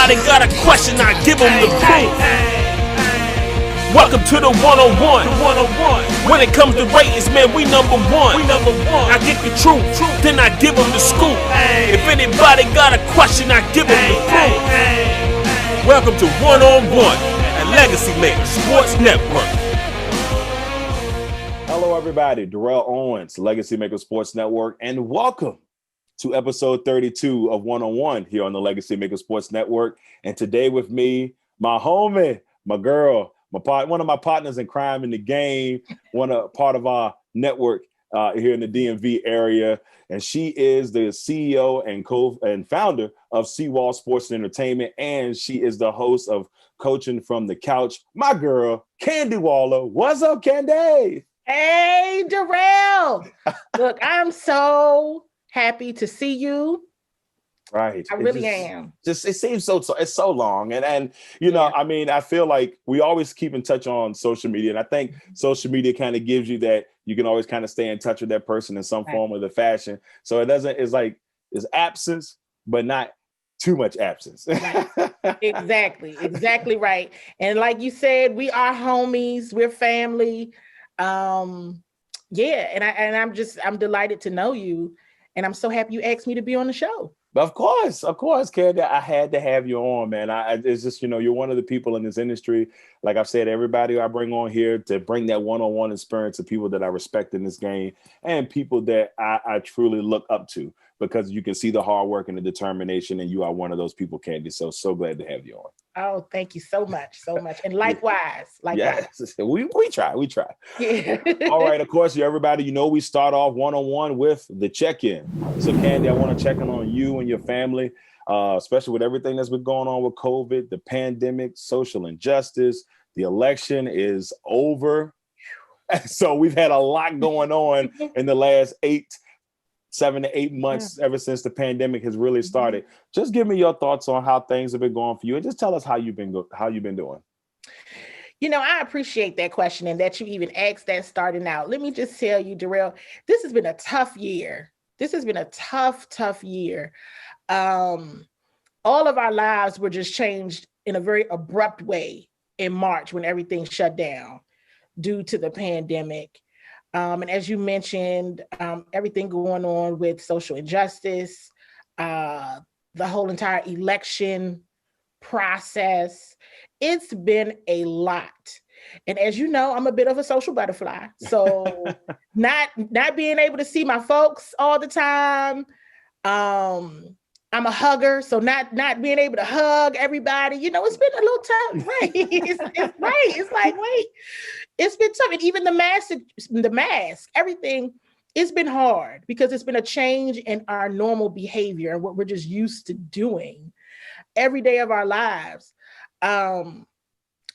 anybody got a question, I give them the proof. Welcome to the one-on-one. When it comes to ratings, man, we number one. I get the truth, then I give them the scoop. If anybody got a question, I give them the proof. Welcome to One-on-One at LegacyMaker Sports Network. Hello, everybody. Darrell Owens, LegacyMaker Sports Network, and welcome to episode 32 of One-on-One here on the LegacyMaker Sports Network. And today with me, my homie, my girl, one of my partners in crime in the game, part of our network here in the DMV area. And she is the CEO and founder of CWall Sports Entertainment. And she is the host of Coaching from the Couch. My girl, Candi Waller. What's up, Candi? Hey, Darrell. Look, I'm so happy to see you. Right. I really am. It seems it's so long. And you know, I mean, I feel like we always keep in touch on social media. And I think social media kind of gives you that you can always kind of stay in touch with that person in some form of the fashion. So it's absence, but not too much absence. Exactly right. And like you said, we are homies, we're family. And I'm delighted to know you. And I'm so happy you asked me to be on the show. Of course, Candi. I had to have you on, man. It's just, you're one of the people in this industry. Like I've said, everybody I bring on here to bring that one-on-one experience to people that I respect in this game and people that I truly look up to because you can see the hard work and the determination, and you are one of those people, Candi. So glad to have you on. Oh, thank you so much. And likewise. Yes, we try. Yeah. All right, of course, everybody, we start off one-on-one with the check-in. So, Candi, I want to check in on you and your family, especially with everything that's been going on with COVID, the pandemic, social injustice. The election is over. So we've had a lot going on in the last 7 to 8 months ever since the pandemic has really started. Just give me your thoughts on how things have been going for you, and just tell us how you've been doing. I appreciate that question and that you even asked that starting out. Let me just tell you, Darrell, this has been a tough year. This has been a tough year. All of our lives were just changed in a very abrupt way in March when everything shut down due to the pandemic. And as you mentioned, everything going on with social injustice, the whole entire election process, it's been a lot. And as you know, I'm a bit of a social butterfly. So not being able to see my folks all the time. I'm a hugger, so not being able to hug everybody, it's been a little tough, right? It's right. It's like, wait, it's been tough. And even the mask, everything, it's been hard because it's been a change in our normal behavior and what we're just used to doing every day of our lives.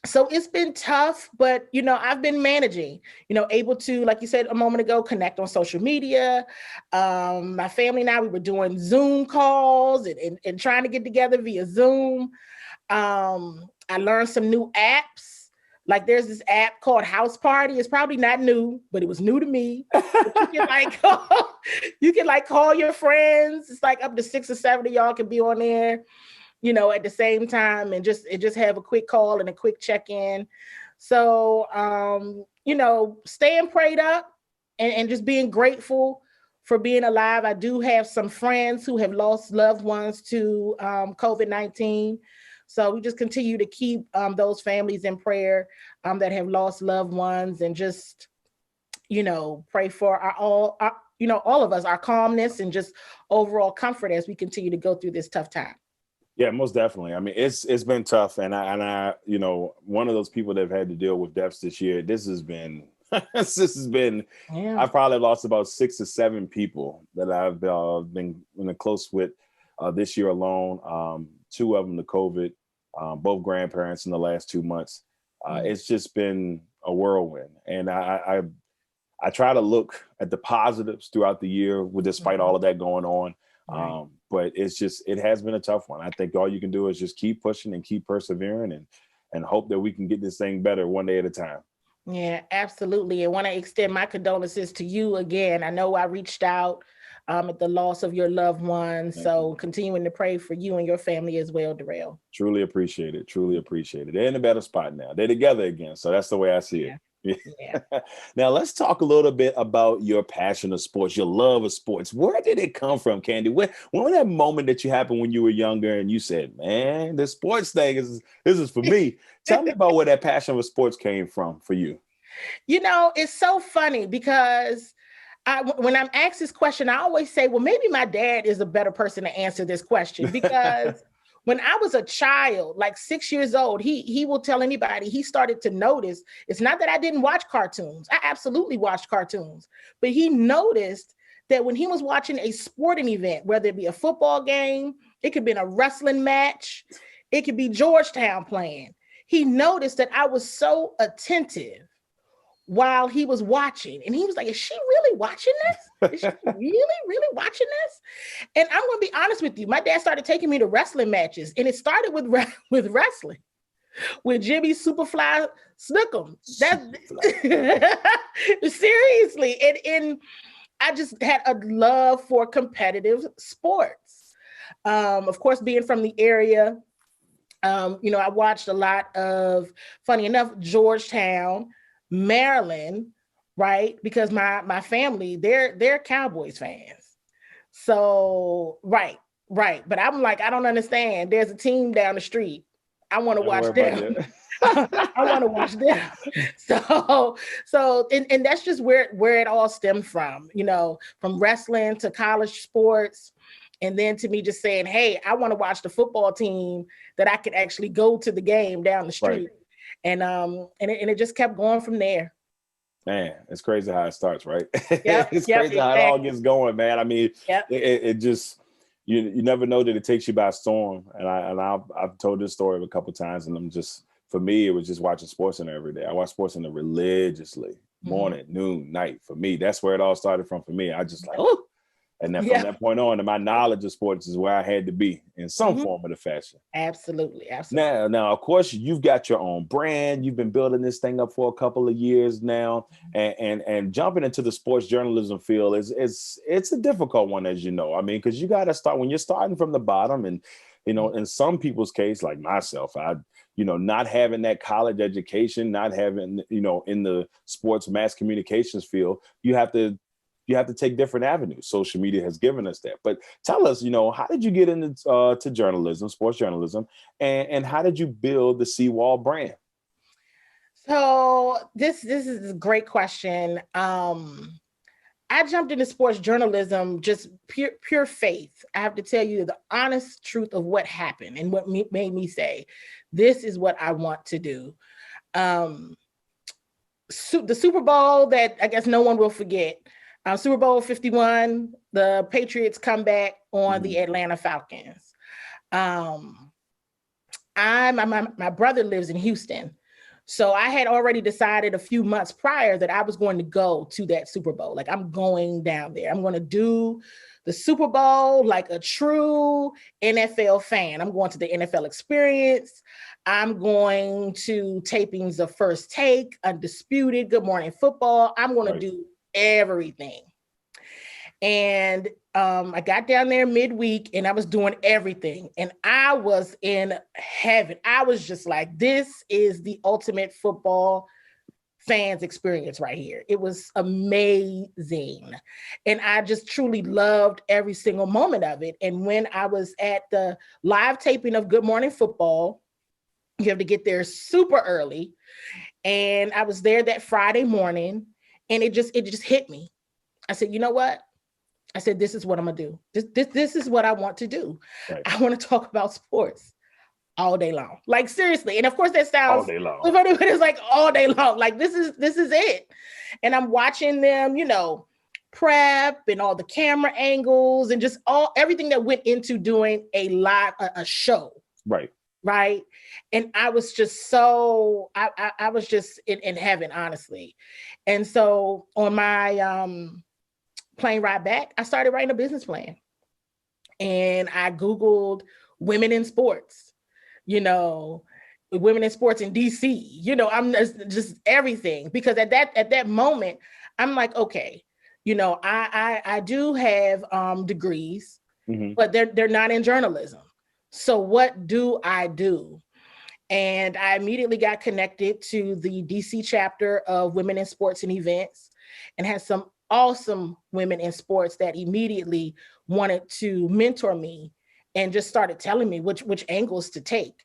So it's been tough, but, I've been managing, able to, like you said a moment ago, connect on social media. My family and I, we were doing Zoom calls and trying to get together via Zoom. I learned some new apps. Like there's this app called House Party. It's probably not new, but it was new to me. You can call your friends. It's like up to 6 or 7 of y'all can be on there, at the same time and just have a quick call and a quick check-in. So, staying prayed up and just being grateful for being alive. I do have some friends who have lost loved ones to COVID-19. So we just continue to keep those families in prayer that have lost loved ones and just, pray for all of us, our calmness and just overall comfort as we continue to go through this tough time. Yeah, most definitely. I mean, it's been tough. And I, one of those people that have had to deal with deaths this year, this has been, I've probably lost about 6 or 7 people that I've been close with this year alone. 2 of them to COVID, both grandparents in the last 2 months. It's just been a whirlwind. And I try to look at the positives throughout the year despite all of that going on. Right. But it has been a tough one. I think all you can do is just keep pushing and keep persevering and hope that we can get this thing better one day at a time. Yeah, absolutely. I want to extend my condolences to you again. I know I reached out at the loss of your loved one. So continuing to pray for you and your family as well, Darrell. Truly appreciate it. Truly appreciate it. They're in a better spot now. They're together again. So that's the way I see it. Yeah. Now let's talk a little bit about your passion of sports, your love of sports. Where did it come from, Candi? When was that moment that you happened when you were younger and you said, man, this sports thing this is for me? Tell me about where that passion for sports came from for you. You know, it's so funny because when I'm asked this question, I always say, well, maybe my dad is a better person to answer this question because when I was a child, like 6 years old, he will tell anybody he started to notice. It's not that I didn't watch cartoons. I absolutely watched cartoons, but he noticed that when he was watching a sporting event, whether it be a football game, it could be a wrestling match, it could be Georgetown playing. He noticed that I was so attentive while he was watching. And he was like, is she really watching this? Is she really watching this? And I'm going to be honest with you. My dad started taking me to wrestling matches. And it started with wrestling, with Jimmy Superfly Snukem. Seriously. And I just had a love for competitive sports. Of course, being from the area, you know, I watched a lot of, funny enough, Georgetown, Maryland, right? Because my family, they're Cowboys fans. So, right. But I'm like, I don't understand. There's a team down the street. I want to watch them. I want to watch them. So, and that's just where it all stemmed from, you know, from wrestling to college sports. And then to me just saying, hey, I want to watch the football team that I could actually go to the game down the street. Right. And it just kept going from there. Man, it's crazy how it starts, right? Yep, it's crazy how it all gets going, man. I mean, it just, you never know that it takes you by storm. And I've told this story a couple of times, and for me, it was just watching SportsCenter every day. I watch SportsCenter religiously, morning, noon, night. For me, that's where it all started from for me. I just like, oh. And then from that point on, my knowledge of sports is where I had to be in some form of the fashion. Absolutely. Now, of course, you've got your own brand. You've been building this thing up for a couple of years now, and jumping into the sports journalism field it's a difficult one, as you know. I mean, because you got to start when you're starting from the bottom, and you know, in some people's case, like myself, not having that college education, not having, you know, in the sports mass communications field, you have to take different avenues. Social media has given us that. But tell us, you know, how did you get into to journalism, sports journalism, and how did you build the CWall brand? So this is a great question. I jumped into sports journalism, just pure faith. I have to tell you the honest truth of what happened and what made me say, this is what I want to do. The Super Bowl that I guess no one will forget, Super Bowl 51, the Patriots come back on the Atlanta Falcons. My brother lives in Houston. So I had already decided a few months prior that I was going to go to that Super Bowl. Like, I'm going down there. I'm going to do the Super Bowl like a true NFL fan. I'm going to the NFL experience. I'm going to tapings of First Take, Undisputed, Good Morning Football. I'm going to do everything. And I got down there midweek and I was doing everything. And I was in heaven. I was just like, this is the ultimate football fans experience right here. It was amazing. And I just truly loved every single moment of it. And when I was at the live taping of Good Morning Football, you have to get there super early. And I was there that Friday morning and it just hit me. I said, you know what? I said, this is what I'm going to do. This is what I want to do. Right. I want to talk about sports all day long. Like, seriously. And of course that sounds, all day long. But it's like all day long. Like, this is it. And I'm watching them, you know, prep and all the camera angles and just everything that went into doing a show. Right. Right. And I was just so, I was just in heaven, honestly. And so on my, plane ride back, I started writing a business plan. And I Googled women in sports, you know, women in sports in DC, you know, I'm just everything. Because at that moment, I'm like, okay, You know, I do have degrees, but they're not in journalism. So what do I do? And I immediately got connected to the DC chapter of Women in Sports and Events, and had some awesome women in sports that immediately wanted to mentor me and just started telling me which angles to take.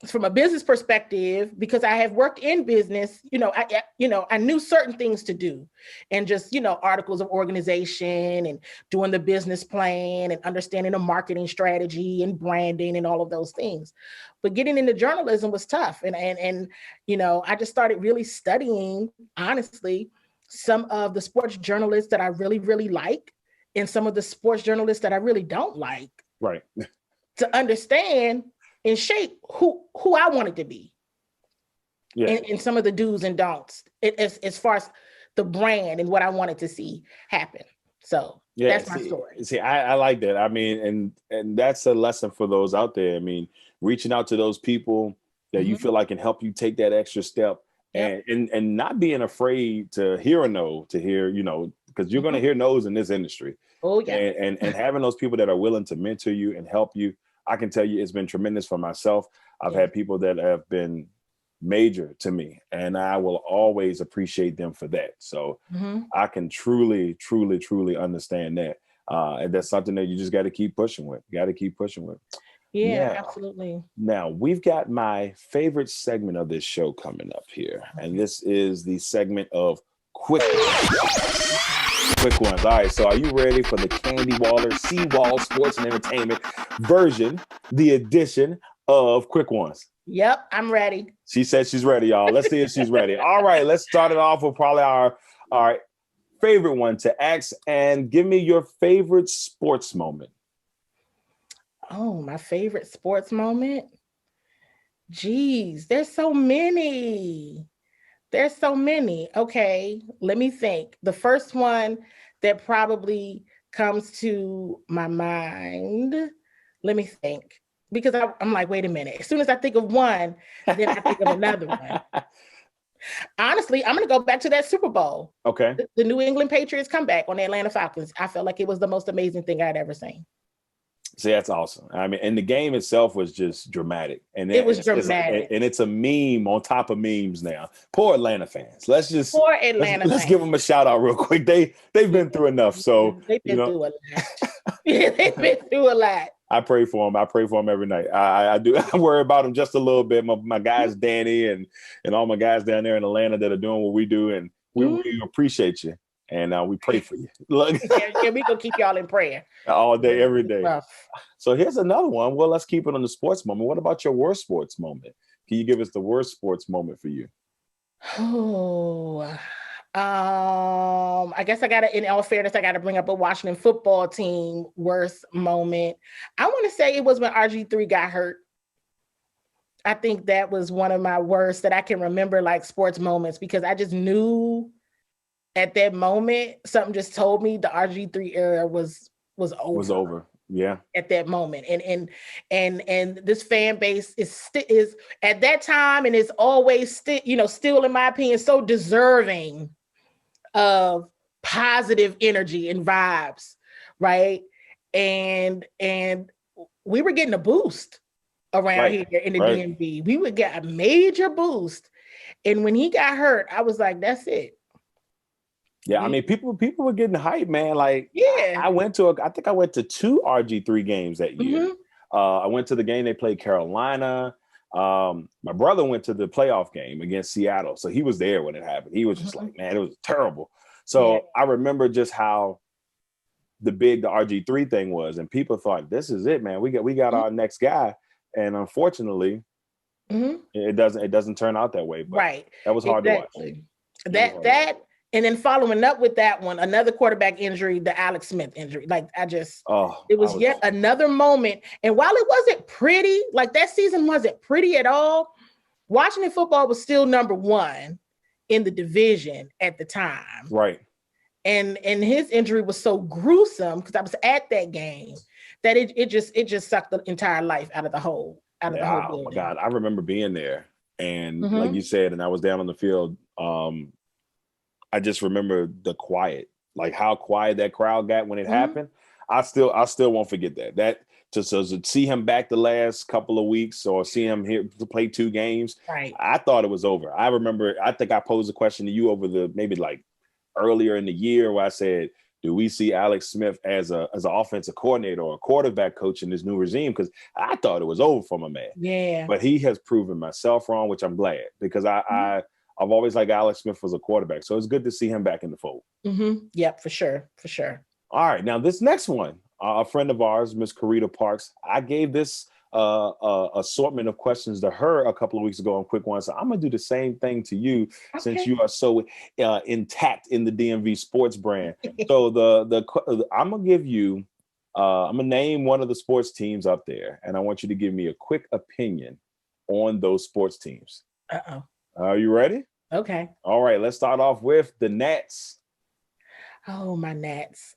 From a business perspective, because I have worked in business, I knew certain things to do, and just, articles of organization and doing the business plan and understanding the marketing strategy and branding and all of those things. But getting into journalism was tough. And I just started really studying, honestly, some of the sports journalists that I really, really like, and some of the sports journalists that I really don't like. Right. To understand and shape who I wanted to be. Yeah. And some of the do's and don'ts as far as the brand and what I wanted to see happen. So that's my story. See, I like that. I mean, and that's a lesson for those out there. I mean, reaching out to those people that you feel like can help you take that extra step, and not being afraid to hear a no, to hear, because you're going to hear no's in this industry. Oh yeah. And having those people that are willing to mentor you and help you, I can tell you it's been tremendous for myself. I've had people that have been major to me, and I will always appreciate them for that. So I can truly, truly, truly understand that. And that's something that you just got to keep pushing with. Yeah, absolutely. Now, we've got my favorite segment of this show coming up here. And this is the segment of quick ones. All right, so are you ready for the Candi Waller CWall Sports and Entertainment version, the edition of quick ones? Yep, I'm ready. She said she's ready, y'all. Let's see if she's ready. All right, let's start it off with probably our favorite one to ask, and give me your favorite sports moment. Oh, my favorite sports moment? Geez, there's so many. Okay, let me think. The first one that probably comes to my mind, let me think. Because I'm like, wait a minute. As soon as I think of one, then I think of another one. Honestly, I'm going to go back to that Super Bowl. Okay. The New England Patriots comeback on the Atlanta Falcons. I felt like it was the most amazing thing I'd ever seen. See, that's awesome. I mean, and the game itself was just dramatic. And it was dramatic. It's a meme on top of memes now. Poor Atlanta fans. Let's give them a shout out real quick. They've been through enough. So they've been through a lot. They've been through a lot. I pray for them every night. I do. I worry about them just a little bit. My guys, Danny and all my guys down there in Atlanta that are doing what we do. And we appreciate you. And we pray for you. Look, yeah, we gonna keep y'all in prayer all day, every day. Rough. So here's another one. Well, let's keep it on the sports moment. What about your worst sports moment? Can you give us the worst sports moment for you? Oh, I guess in all fairness, I gotta bring up a Washington football team worst moment. I want to say it was when RG3 got hurt. I think that was one of my worst that I can remember, like sports moments, because I just knew at that moment, something just told me the RG3 era was over. Was over. Yeah. At that moment. And this fan base is at that time, and is always still in my opinion, so deserving of positive energy and vibes. Right. And we were getting a boost around here in the DMV. We would get a major boost. And when he got hurt, I was like, that's it. Yeah, I mean, people were getting hyped, man. Like, yeah, I think I went to 2 RG3 games that year. I went to the game they played Carolina. My brother went to the playoff game against Seattle, so he was there when it happened. He was just like, man, it was terrible. So I remember just how big the RG3 thing was, and people thought, this is it, man. We got our next guy, and unfortunately, it doesn't turn out that way. But that was hard to watch. That. And then following up with that one, another quarterback injury, the Alex Smith injury. Like it was yet another moment. And while it wasn't pretty, like that season wasn't pretty at all, Washington football was still number 1 in the division at the time. Right. And his injury was so gruesome, because I was at that game, that it just sucked the entire life out of the whole building. Oh my God. I remember being there. And like you said, and I was down on the field. I just remember the quiet, like how quiet that crowd got when it happened. I still won't forget that. That just to see him back the last couple of weeks or see him here to play 2 games. Right. I thought it was over. I remember, I think I posed a question to you over maybe like earlier in the year where I said, do we see Alex Smith as an offensive coordinator or a quarterback coach in this new regime? Because I thought it was over for my man. Yeah. But he has proven myself wrong, which I'm glad, because I've always liked Alex Smith as a quarterback. So it's good to see him back in the fold. Yep, for sure. For sure. All right. Now, this next one, a friend of ours, Miss Karita Parks, I gave this assortment of questions to her a couple of weeks ago on Quick One. So I'm going to do the same thing to you since you are so intact in the DMV Sports brand. So I'm going to give you, I'm going to name one of the sports teams up there, and I want you to give me a quick opinion on those sports teams. Are you ready? Okay. All right. Let's start off with the Nats. Oh, my Nats.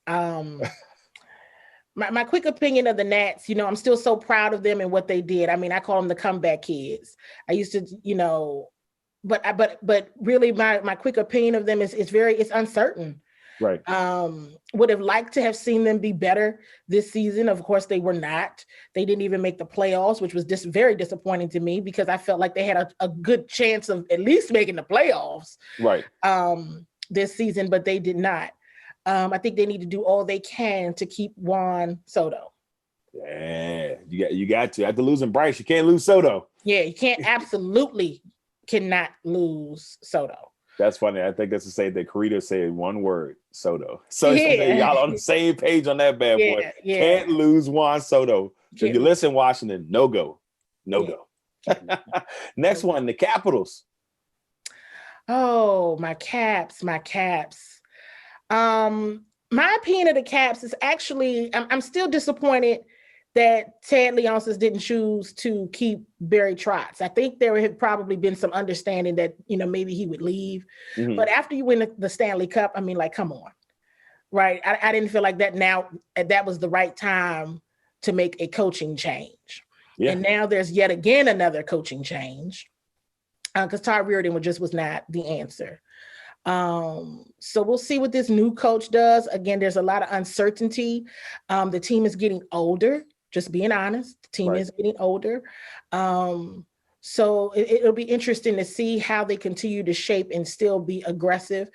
My quick opinion of the Nats, I'm still so proud of them and what they did. I mean, I call them the comeback kids. I used to, but really my quick opinion of them is it's uncertain. Right. Would have liked to have seen them be better this season. Of course, they were not. They didn't even make the playoffs, which was just very disappointing to me because I felt like they had a good chance of at least making the playoffs. Right. This season, but they did not. I think they need to do all they can to keep Juan Soto. Yeah, you got to. After losing Bryce, you can't lose Soto. Yeah, you can't. Absolutely cannot lose Soto. That's funny. I think that's the same that Karita said one word, Soto. So y'all on the same page on that bad boy. Yeah. Can't lose Juan Soto. So if you listen, Washington, no go. Next one, the Capitals. Oh, my Caps. My opinion of the Caps is actually, I'm still disappointed that Ted Leonsis didn't choose to keep Barry Trotz. I think there had probably been some understanding that, maybe he would leave. But after you win the Stanley Cup, I mean, like, come on. Right. I didn't feel like that was the right time to make a coaching change. Yeah. And now there's yet again another coaching change because Todd Reardon was not the answer. So we'll see what this new coach does. Again, there's a lot of uncertainty. The team is getting older, just being honest. The team is getting older. So it'll be interesting to see how they continue to shape and still be aggressive.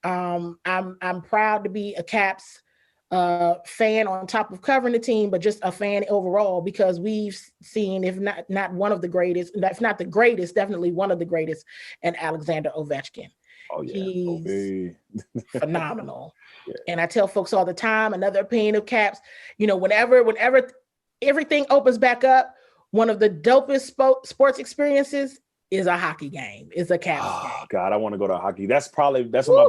I'm proud to be a Caps fan on top of covering the team, but just a fan overall, because we've seen, if not one of the greatest, if not the greatest, definitely one of the greatest, and Alexander Ovechkin. Oh, yeah. He's phenomenal. Yeah. And I tell folks all the time, another opinion of Caps, whenever everything opens back up, one of the dopest sports experiences is a hockey game, is a Caps game. Oh, God, I want to go to hockey. That's on my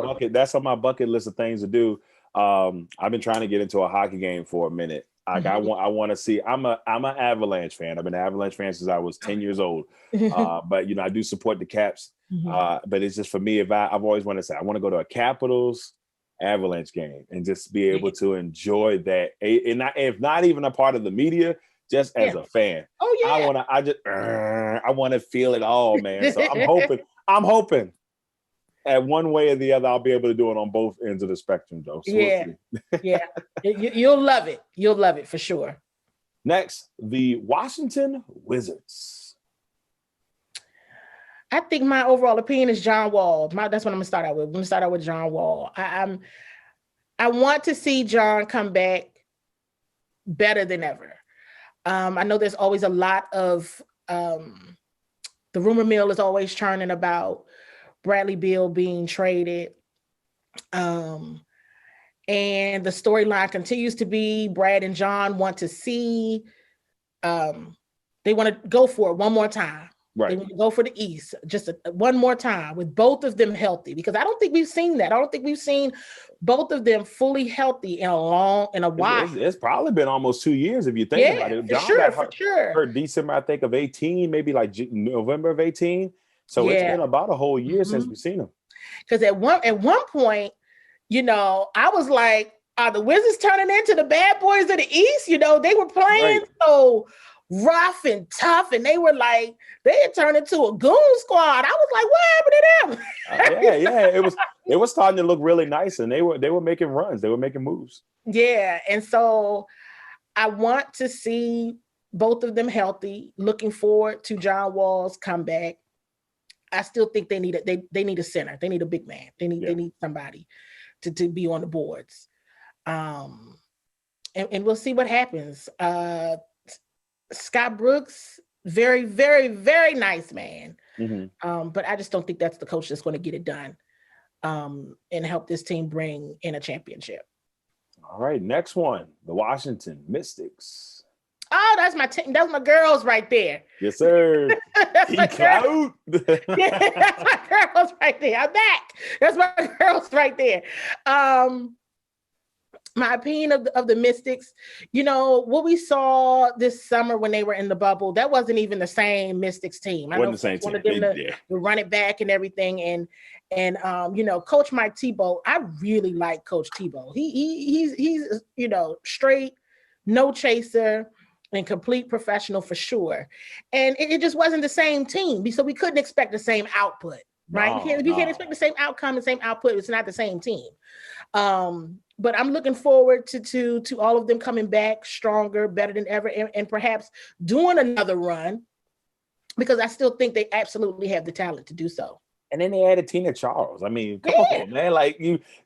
bucket. That's on my bucket list of things to do. I've been trying to get into a hockey game for a minute. Like I want to see. I'm an Avalanche fan. I've been an Avalanche fan since I was 10 years old. But I do support the Caps. But it's just for me, I've always wanted to say I want to go to a Capitals Avalanche game and just be able to enjoy that. And if not even a part of the media, just as a fan. Oh yeah. I want to feel it all, man. So I'm hoping at one way or the other, I'll be able to do it on both ends of the spectrum, though. So yeah. You'll love it. You'll love it for sure. Next, the Washington Wizards. I think my overall opinion is John Wall. That's what I'm going to start out with. I'm going to start out with John Wall. I want to see John come back better than ever. I know there's always a lot of the rumor mill is always churning about Bradley Beal being traded. And the storyline continues to be Brad and John want to see, they want to go for it one more time. Right. They want to go for the East just one more time with both of them healthy, because I don't think we've seen that. I don't think we've seen both of them fully healthy in a while. It's probably been almost 2 years if you think about it. John got hurt December, I think, of 18, maybe like November of 18. So it's been about a whole year since we've seen him. Because at one point, I was like, are the Wizards turning into the bad boys of the East? They were playing so rough and tough, and they had turned into a goon squad. I was like, what happened to them? It was starting to look really nice, and they were making runs, they were making moves. Yeah, and so I want to see both of them healthy. Looking forward to John Wall's comeback. I still think they need a center. They need a big man. They need somebody to be on the boards. And we'll see what happens. Scott Brooks, very, very, very nice man. Mm-hmm. But I just don't think that's the coach that's going to get it done and help this team bring in a championship. All right, next one, the Washington Mystics. Oh, that's my team. That's my girls right there. Yes, sir. That's my girls right there. I'm back. That's my girls right there. My opinion of the Mystics, what we saw this summer when they were in the bubble, that wasn't even the same Mystics team. I wasn't the same team. Wanted them to run it back and everything. And Coach Mike Tebow, I really like Coach Tebow. He's straight, no chaser, and complete professional for sure. And it just wasn't the same team. So we couldn't expect the same output, right? We can't expect the same outcome and same output. It's not the same team. But I'm looking forward to all of them coming back stronger, better than ever, and perhaps doing another run, because I still think they absolutely have the talent to do so. And then they added Tina Charles. I mean, come on, man.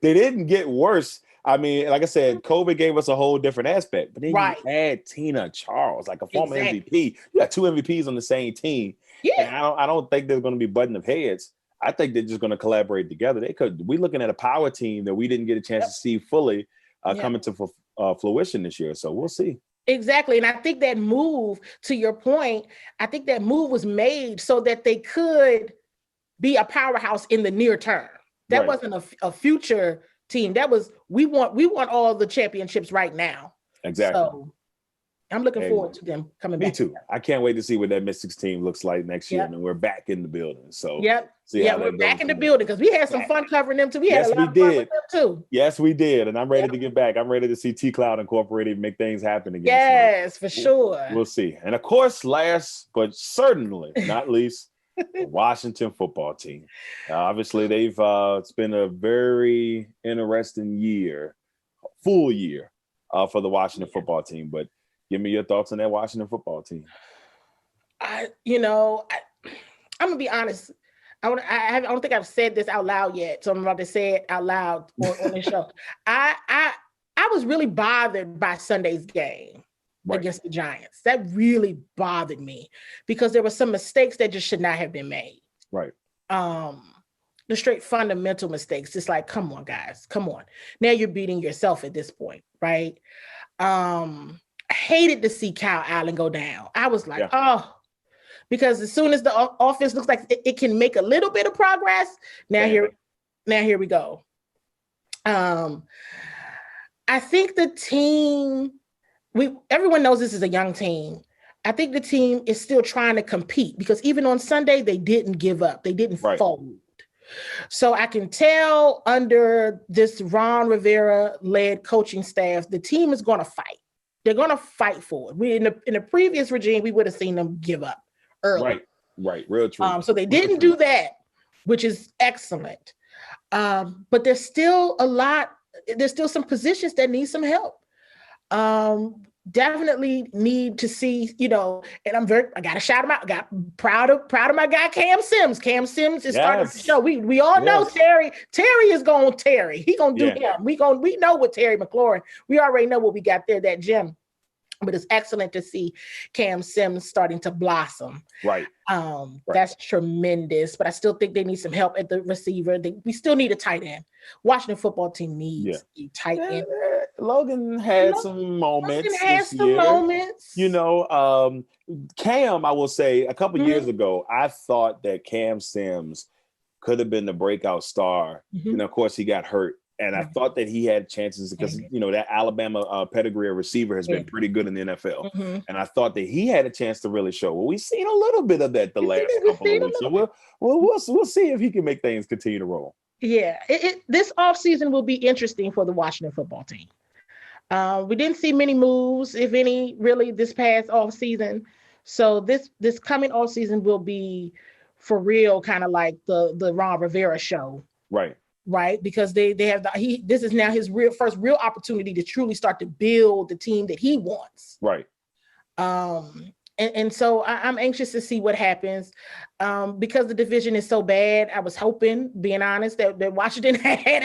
They didn't get worse. I mean, like I said, COVID gave us a whole different aspect, but then you add Tina Charles, like a former MVP. You got two MVPs on the same team. Yeah. And I don't think there's going to be button of heads. I think they're just going to collaborate together. We're looking at a power team that we didn't get a chance to see fully coming to fruition this year. So we'll see. Exactly. And I think that move, to your point, I think that move was made so that they could be a powerhouse in the near term. That wasn't a future team. That was, we want all the championships right now. Exactly. So I'm looking forward to them coming back. Me too. I can't wait to see what that Mystics team looks like next year. And we're back in the building. So we're back in the building because we had some fun covering them too. We had a lot of fun with them too. Yes, we did. And I'm ready to get back. I'm ready to see T-Cloud Incorporated and make things happen again. Yes, for sure. We'll see. And of course, last but certainly not least, the Washington football team. Obviously, it's been a very interesting full year for the Washington football team. But give me your thoughts on that Washington football team. I'm gonna be honest. I don't think I've said this out loud yet, so I'm about to say it out loud on the show. I was really bothered by Sunday's game against the Giants. That really bothered me because there were some mistakes that just should not have been made. Right. The straight fundamental mistakes. It's like, come on, guys, come on. Now you're beating yourself at this point, right? I hated to see Kyle Allen go down. I was like, because as soon as the offense looks like it can make a little bit of progress, here we go. I think the team, everyone knows this is a young team. I think the team is still trying to compete because even on Sunday, they didn't give up. They didn't fold. So I can tell under this Ron Rivera-led coaching staff, the team is going to fight. They're going to fight for it. In the previous regime, we would have seen them give up early. Right. Real true. So they didn't do that, which is excellent. But there's still some positions that need some help. Definitely need to see, and I got to shout him out. I got proud of my guy, Cam Sims. Cam Sims is starting to show. We all know Terry is going to Terry. He going to do him. We know what Terry McLaurin, we already know what we got there, that gem. But it's excellent to see Cam Sims starting to blossom. Right. That's tremendous. But I still think they need some help at the receiver. We still need a tight end. Washington football team needs a tight end. Logan had some moments. Cam, I will say, a couple years ago, I thought that Cam Sims could have been the breakout star. And of course, he got hurt. And I thought that he had chances because, that Alabama pedigree receiver has been pretty good in the NFL. And I thought that he had a chance to really show. Well, we've seen a little bit of that the last couple of weeks. So we'll see if he can make things continue to roll. Yeah, this offseason will be interesting for the Washington football team. We didn't see many moves, if any, really, this past offseason. So this coming off season will be for real, kind of like the Ron Rivera show. Right, because they have this is now his first real opportunity to truly start to build the team that he wants. Right. And so I'm anxious to see what happens, because the division is so bad. I was hoping, being honest, that Washington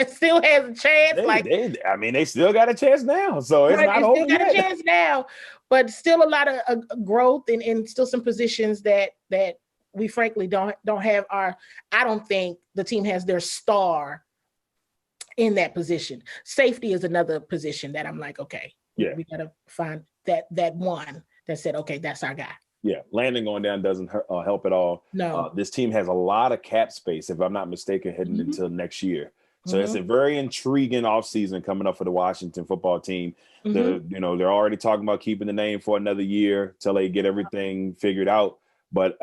still has a chance. They still got a chance now, so it's not over yet. A chance now, but still a lot of growth and still some positions that we frankly don't have I don't think the team has their star in that position. Safety is another position that I'm like, okay, we got to find that one that said, okay, that's our guy. Yeah, landing on down doesn't help at all. No. This team has a lot of cap space, if I'm not mistaken, heading until next year. So it's a very intriguing offseason coming up for the Washington football team. They're already talking about keeping the name for another year till they get everything figured out. But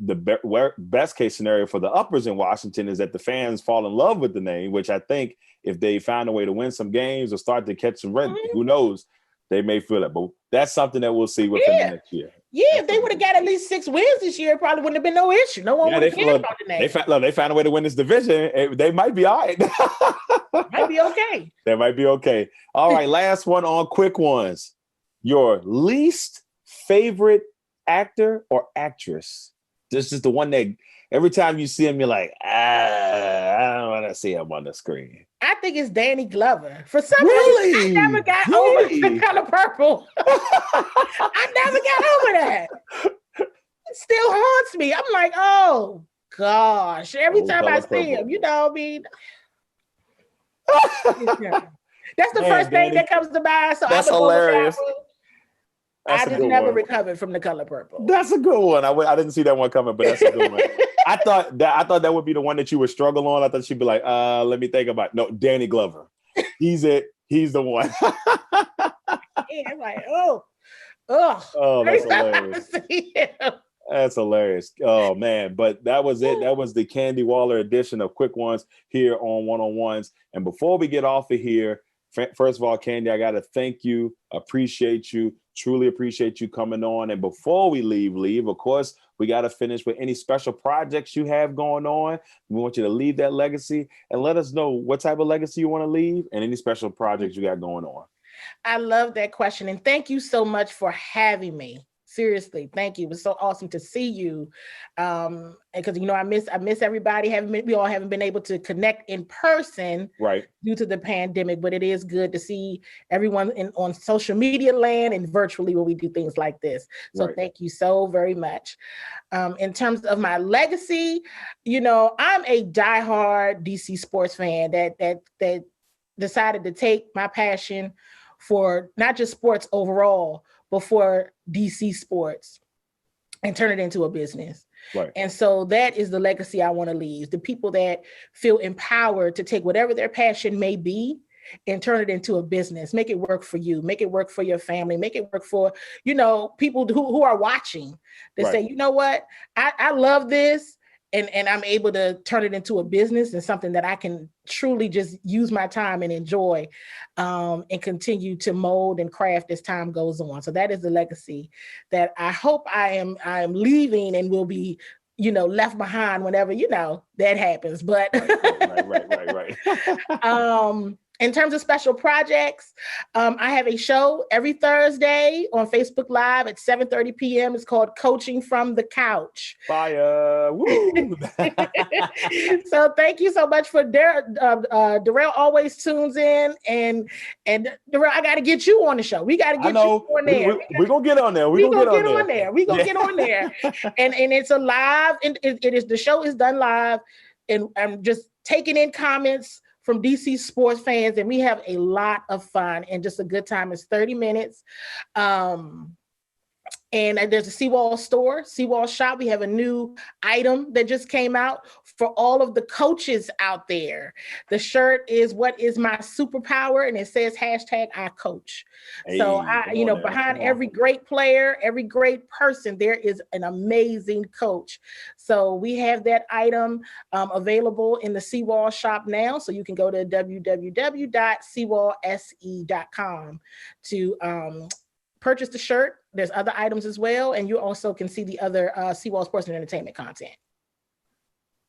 the best case scenario for the uppers in Washington is that the fans fall in love with the name, which I think if they find a way to win some games or start to catch some red, who knows, they may feel it. But that's something that we'll see within the next year. Yeah, if they would have got at least 6 wins this year, it probably wouldn't have been no issue. No one would have cared about the name. They found a way to win this division. They might be all right. Might be okay. They might be okay. All right, last one on quick ones. Your least favorite actor or actress? This is the one that every time you see him, you're like, I don't want to see him on the screen. I think it's Danny Glover. For some reason, I never got over The Color Purple. I never got over that. It still haunts me. I'm like, oh gosh. Every time I see him, I mean. That's the first thing that comes to mind. So that's hilarious. I just never recovered from The Color Purple. That's a good one. I didn't see that one coming, but that's a good one. I thought that would be the one that you would struggle on. I thought she'd be like, let me think about it. No, Danny Glover. He's it. He's the one. Yeah, I'm like, oh, that's hilarious. That's hilarious. Oh man, but that was it. That was the Candi Waller edition of Quick Ones here on One-on-Ones. And before we get off of here, first of all, Candi, I got to thank you, appreciate you, truly appreciate you coming on. And before we leave, of course, we got to finish with any special projects you have going on. We want you to leave that legacy and let us know what type of legacy you want to leave and any special projects you got going on. I love that question. And thank you so much for having me. Seriously, thank you. It was so awesome to see you. Because I miss everybody. We all haven't been able to connect in person, right, due to the pandemic. But it is good to see everyone on social media land and virtually when we do things like this. So Thank you so very much. In terms of my legacy, I'm a diehard DC sports fan that decided to take my passion for not just sports overall, but for DC sports and turn it into a business. Right. And so that is the legacy I want to leave. The people that feel empowered to take whatever their passion may be and turn it into a business. Make it work for you. Make it work for your family. Make it work for, people who are watching that say, you know what, I love this. And I'm able to turn it into a business and something that I can truly just use my time and enjoy, and continue to mold and craft as time goes on. So that is the legacy that I hope I am leaving and will be, left behind whenever, that happens. But right. In terms of special projects, I have a show every Thursday on Facebook Live at 7:30 p.m. It's called Coaching from the Couch. Fire! Woo! So thank you so much for Darrell always tunes in, and Darrell, I got to get you on the show. We got to get you on there. We're gonna get on there. We're gonna get on there. We're gonna get on there. And it's a live, and the show is done live, and I'm just taking in comments from DC sports fans, and we have a lot of fun and just a good time. It's 30 minutes. And there's a CWall store, CWall shop. We have a new item that just came out for all of the coaches out there. The shirt is "What is my superpower?" and it says #ICoach. Hey, so behind every great player, every great person, there is an amazing coach. So we have that item available in the CWall shop now. So you can go to www.cwallse.com to purchase the shirt there's other items as well. And you also can see the other CWall Sports and Entertainment content.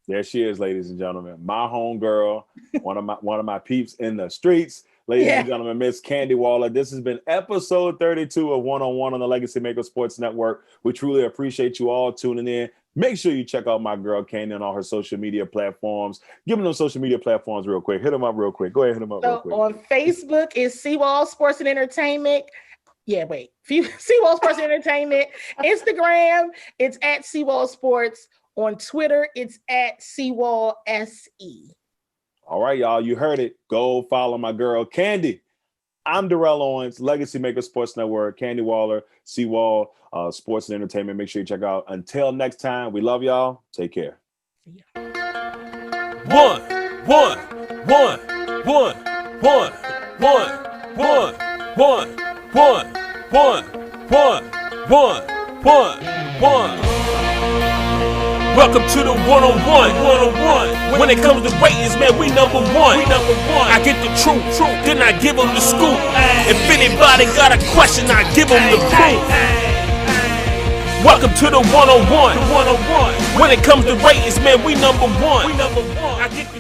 There she is, ladies and gentlemen. My homegirl, one of my peeps in the streets. Ladies and gentlemen, Miss Candi Waller. This has been episode 32 of One-on-One on the LegacyMaker Sports Network. We truly appreciate you all tuning in. Make sure you check out my girl Candi on all her social media platforms. Give them those social media platforms real quick. Hit them up real quick. Go ahead, hit them up real quick. On Facebook is CWall Sports and Entertainment. CWall Sports and Entertainment. Instagram, it's at CWall Sports. On Twitter, it's at CWall SE. All right, y'all. You heard it. Go follow my girl Candi. I'm Darrell Owens, LegacyMaker Sports Network, Candi Waller, CWall Sports and Entertainment. Make sure you check out. Until next time, we love y'all. Take care. One. Welcome to the one-on-one. When it comes to ratings, man, we number one. I get the truth, then I give them the scoop. If anybody got a question, I give them the proof. Welcome to the one-on-one. When it comes to ratings, man, we number one. I get the